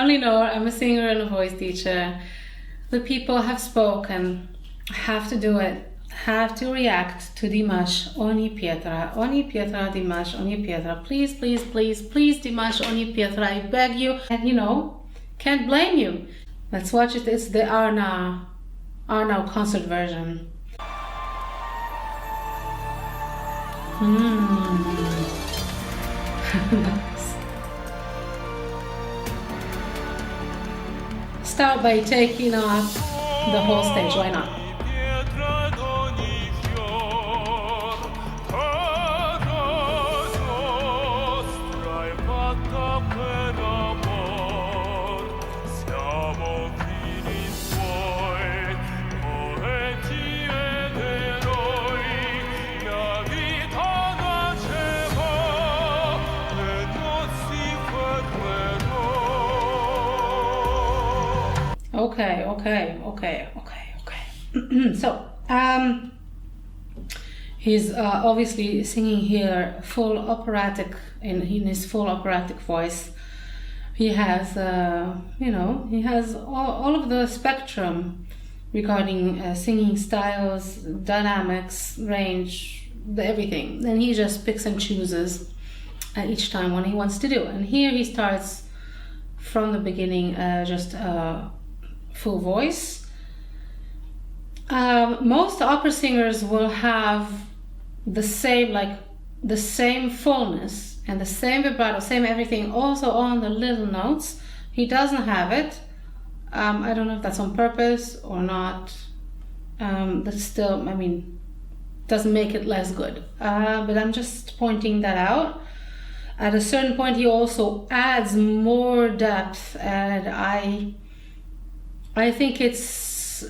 only know I'm a singer and a voice teacher. The people have spoken. Have to do it. Have to react to Dimash, Ogni Pietra, Ogni Pietra, Dimash, Ogni Pietra. Please, please, please, please, Dimash, Ogni Pietra, I beg you. And can't blame you. Let's watch it. It's the Arnau concert version. Start by taking off the whole stage, why not? Okay. So, he's obviously singing here full operatic, in his full operatic voice. He has, he has all of the spectrum regarding singing styles, dynamics, range, everything. And he just picks and chooses each time what he wants to do. And here he starts from the beginning, just full voice. Most opera singers will have the same fullness and the same vibrato, same everything, also on the little notes. He doesn't have it. I don't know if that's on purpose or not. But still, doesn't make it less good. But I'm just pointing that out. At a certain point, he also adds more depth, and I think it's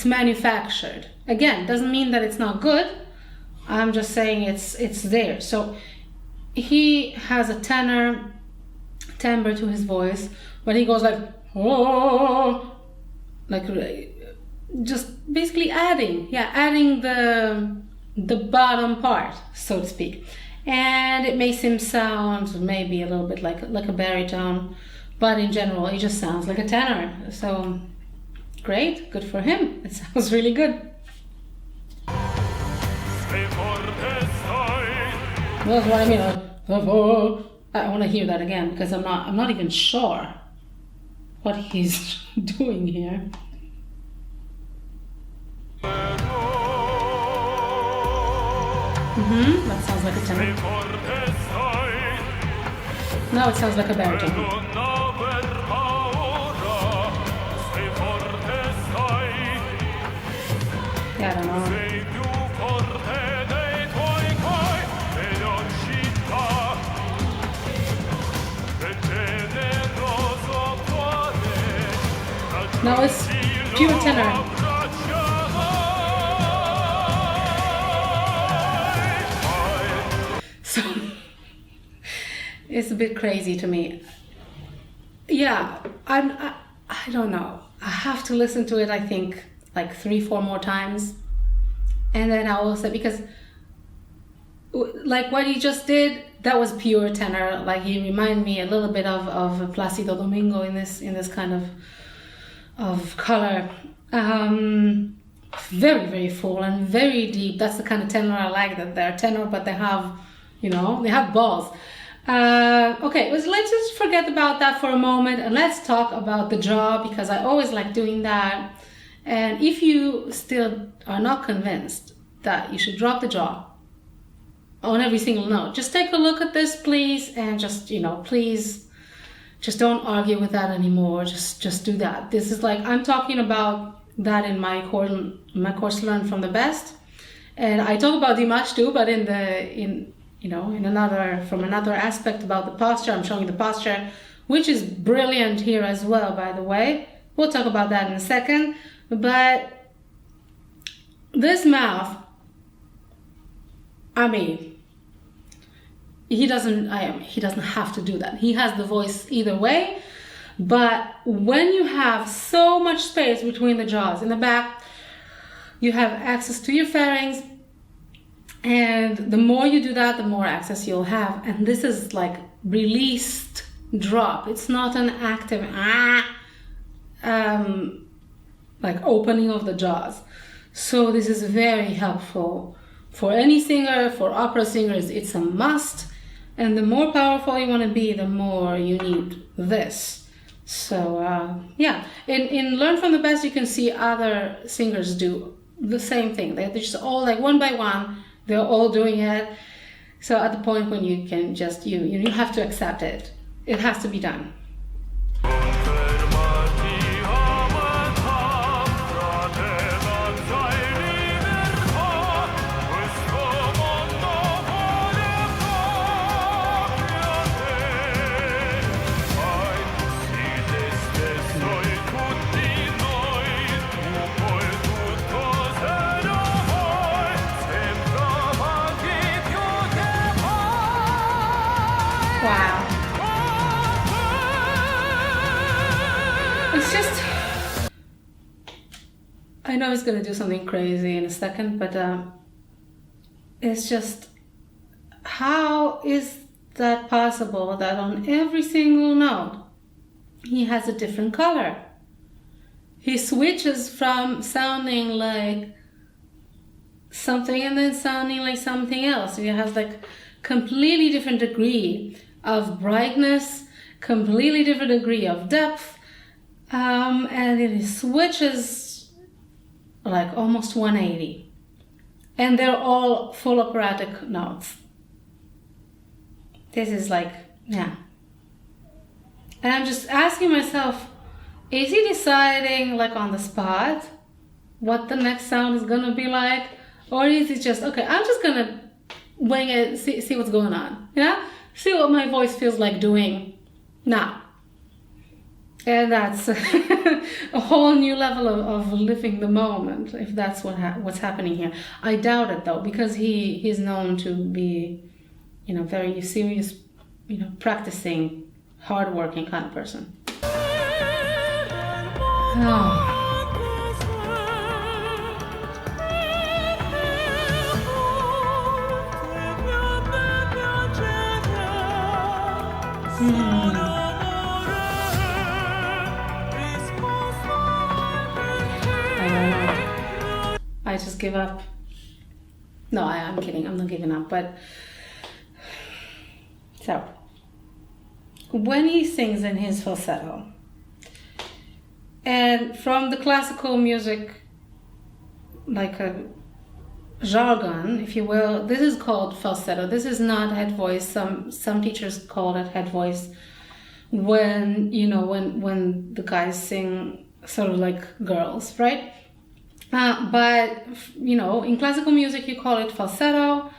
manufactured. Again, doesn't mean that it's not good. I'm just saying it's there. So he has a timbre to his voice, but he goes like, oh, like just basically adding the bottom part, so to speak. And it makes him sound maybe a little bit like a baritone, but in general, he just sounds like a tenor. So great, good for him. It sounds really good. That's what I mean. I want to hear that again because I'm not even sure what he's doing here. That sounds like a tenor. Now it sounds like a baritone. Yeah, I don't know. Now it's pure tenor. So it's a bit crazy to me. Yeah, I don't know. I have to listen to it, I think, like 3-4 more times. And then I will say, because like what he just did, that was pure tenor. Like he reminded me a little bit of Placido Domingo in this kind of color. Very, very full and very deep. That's the kind of tenor I like, that they're tenor, but they have, they have balls. Okay, let's just forget about that for a moment and let's talk about the jaw, because I always like doing that. And if you still are not convinced that you should drop the jaw on every single note, just take a look at this, please, and just, please, just don't argue with that anymore. Just do that. This is like, I'm talking about that in my course Learn from the Best, and I talk about Dimash too, but from another aspect about the posture. I'm showing the posture, which is brilliant here as well, by the way. We'll talk about that in a second. But this mouth, he doesn't have to do that. He has the voice either way. But when you have so much space between the jaws in the back, you have access to your pharynx, and the more you do that, the more access you'll have. And this is like released drop. It's not an active like opening of the jaws. So this is very helpful for any singer, for opera singers. It's a must. And the more powerful you want to be, the more you need this. So yeah, in Learn from the Best, you can see other singers do the same thing. They're just all like one by one, they're all doing it. So at the point when you can just, you have to accept it. It has to be done. Wow. It's just, I know he's going to do something crazy in a second, but it's just, how is that possible that on every single note he has a different color? He switches from sounding like something and then sounding like something else. He has like completely different degree of brightness, completely different degree of depth, and it switches like almost 180. And they're all full operatic notes. This is like, yeah. And I'm just asking myself, is he deciding like on the spot what the next sound is gonna be like? Or is he just, okay, I'm just gonna wing it, see what's going on, yeah? See what my voice feels like doing now. And that's a whole new level of living the moment, if that's what's happening here. I doubt it though, because he's known to be, very serious, practicing, hardworking kind of person. Oh. I just give up. No, I'm kidding. I'm not giving up. But so when he sings in his falsetto, and from the classical music, like a jargon, if you will, this is called falsetto. This is not head voice. Some teachers call it head voice when when the guys sing sort of like girls, right? But in classical music you call it falsetto.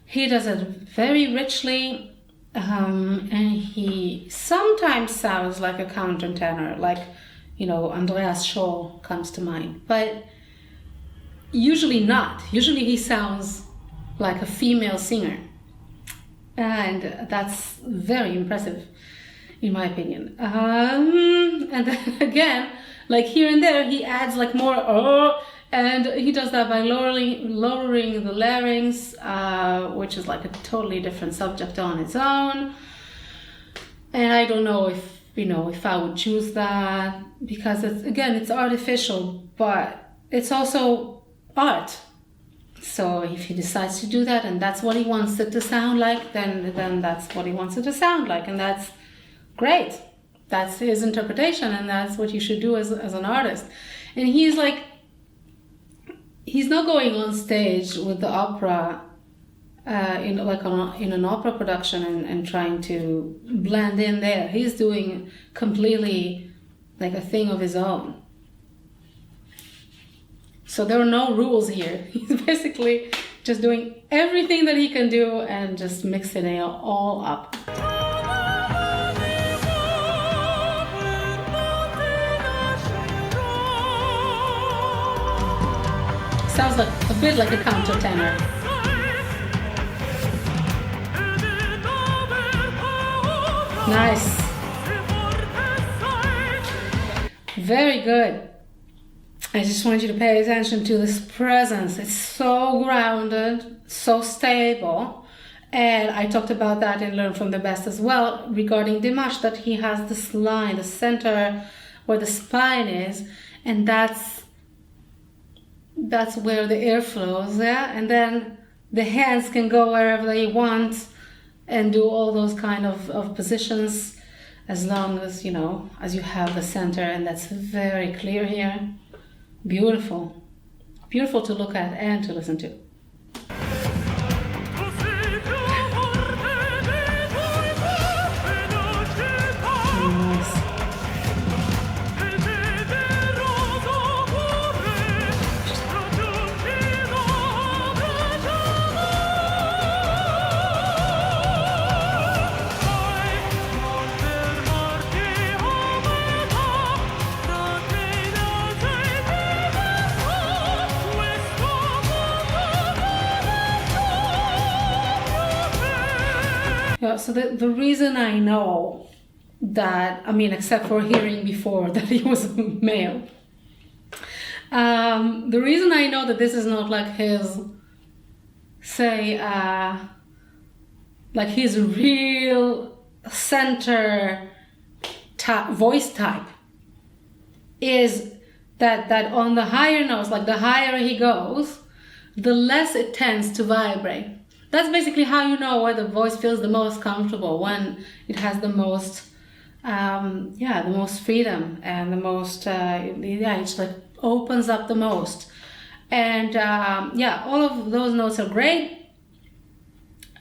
He does it very richly, and he sometimes sounds like a countertenor, like Andreas Scholl comes to mind, but usually not. Usually he sounds like a female singer, and that's very impressive in my opinion. And then again, like here and there he adds like more and he does that by lowering the larynx, which is like a totally different subject on its own. And I don't know if I would choose that, because it's artificial, but it's also art. So if he decides to do that and that's what he wants it to sound like, then that's what he wants it to sound like, and that's great. That's his interpretation, and that's what you should do as an artist. And he's not going on stage with the opera in an opera production and trying to blend in there. He's doing completely like a thing of his own. So there are no rules here. He's basically just doing everything that he can do and just mixing it all up. Sounds like a bit like a countertenor. Nice. Very good. I just want you to pay attention to this presence. It's so grounded, so stable, And I talked about that in Learn from the Best as well, regarding Dimash, that he has this line, the center where the spine is, and that's where the air flows, yeah? And then the hands can go wherever they want and do all those kind of positions, as long as, you know, as you have the center, and that's very clear here. Beautiful. Beautiful to look at and to listen to. Yeah, so the reason I know that, I mean, except for hearing before that he was male, the reason I know that this is not like his, say, like his real center voice type is that on the higher notes, like the higher he goes, the less it tends to vibrate. That's basically how you know where the voice feels the most comfortable, when it has the most, the most freedom and the most, it's like opens up the most. And all of those notes are great,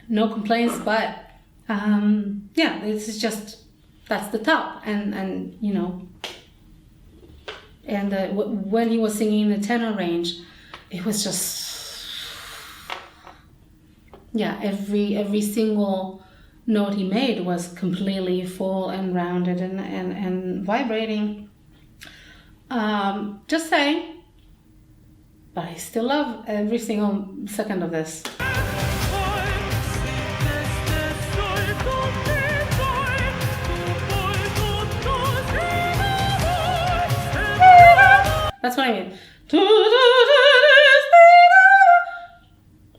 no complaints, but this is just, that's the top. And you know, and when he was singing in the tenor range, it was just, every single note he made was completely full and rounded and vibrating. Just saying. But I still love every single second of this. That's what I mean.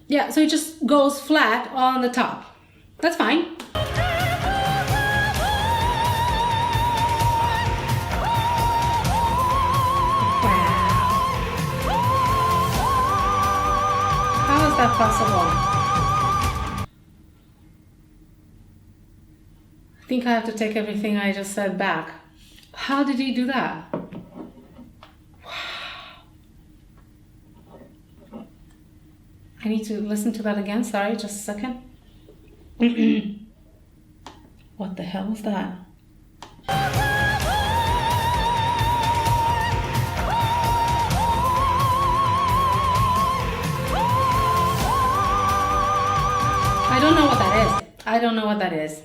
Yeah, so it just goes flat on the top. That's fine. How is that possible? I think I have to take everything I just said back. How did he do that? I need to listen to that again. Sorry, just a second. What the hell was that? I don't know what that is. I don't know what that is.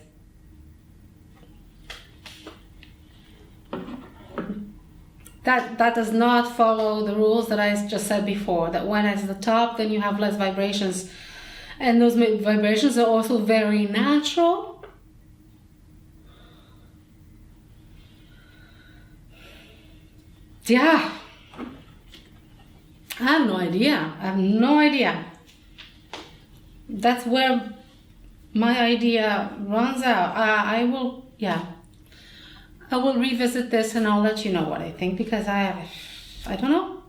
That does not follow the rules that I just said before, that when it's the top, then you have less vibrations. And those vibrations are also very natural. Yeah. I have no idea. That's where my idea runs out. I will revisit this and I'll let you know what I think, because I don't know.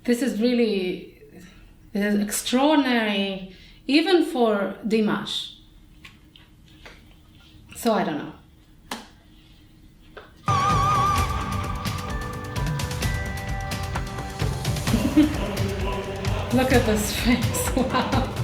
This is extraordinary, even for Dimash. So I don't know. Look at this face, wow.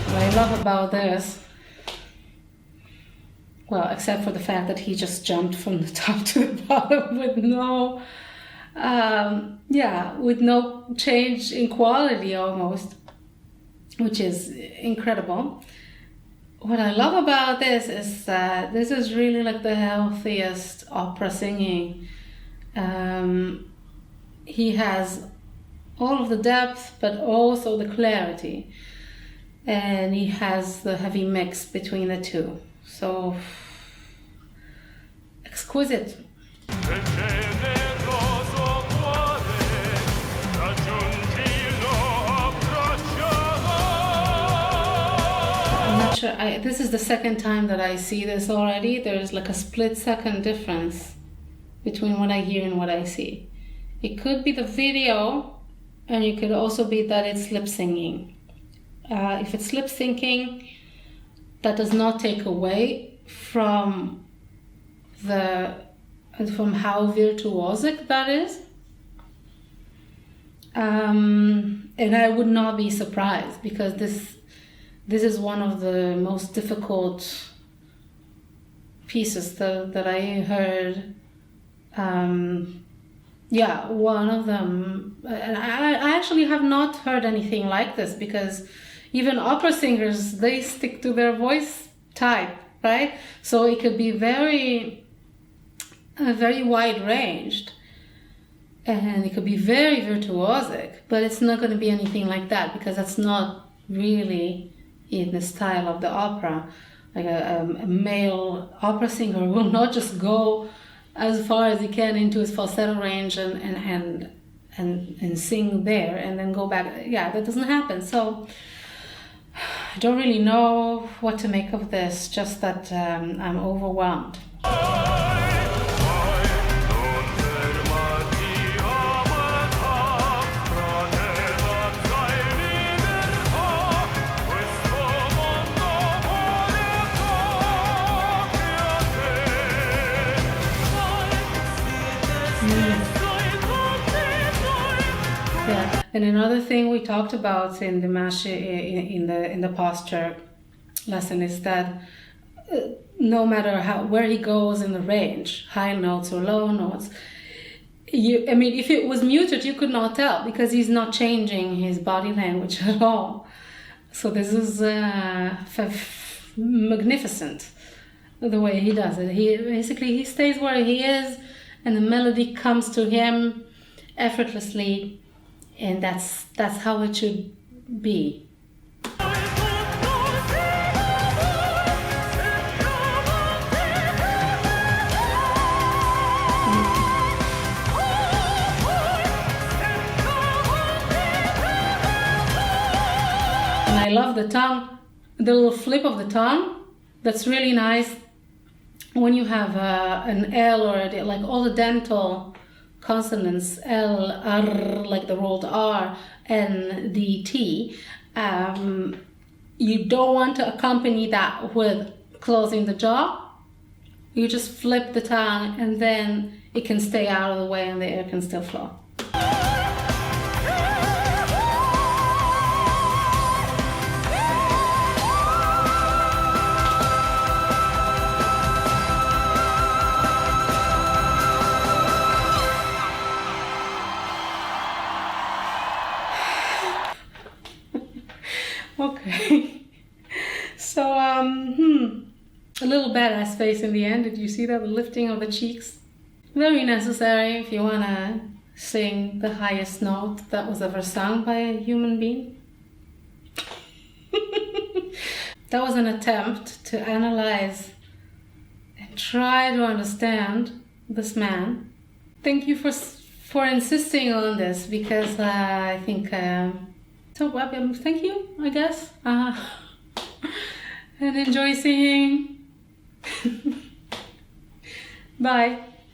What I love about this, well, except for the fact that he just jumped from the top to the bottom with no change in quality almost, which is incredible. What I love about this is that this is really like the healthiest opera singing. he has all of the depth, but also the clarity. And he has the heavy mix between the two. So, exquisite. I'm not sure, this is the second time that I see this already. There's like a split-second difference between what I hear and what I see. It could be the video, and it could also be that it's lip-syncing. If it's lip-syncing, that does not take away from how virtuosic that is. And I would not be surprised, because this is one of the most difficult pieces that I heard. One of them. And I actually have not heard anything like this, because even opera singers, they stick to their voice type, right? So it could be very wide ranged, and it could be very virtuosic, but it's not going to be anything like that, because that's not really in the style of the opera. Like a male opera singer will not just go as far as he can into his falsetto range and sing there and then go back. Yeah, that doesn't happen. So I don't really know what to make of this, just that I'm overwhelmed. Yeah. And another thing we talked about in Dimash in the posture lesson is that no matter where he goes in the range, high notes or low notes, if it was muted, you could not tell, because he's not changing his body language at all. So this is magnificent, the way he does it. He stays where he is, and the melody comes to him effortlessly, and that's how it should be. And I love the tongue, the little flip of the tongue. That's really nice when you have an L or like all the dental consonants, L, R, like the rolled R, N, D, T. You don't want to accompany that with closing the jaw. You just flip the tongue, and then it can stay out of the way and the air can still flow. Okay, so a little badass face in the end. Did you see that? The lifting of the cheeks? Very necessary if you want to sing the highest note that was ever sung by a human being. That was an attempt to analyze and try to understand this man. Thank you for insisting on this, because I think... So thank you, I guess, and enjoy singing. Bye.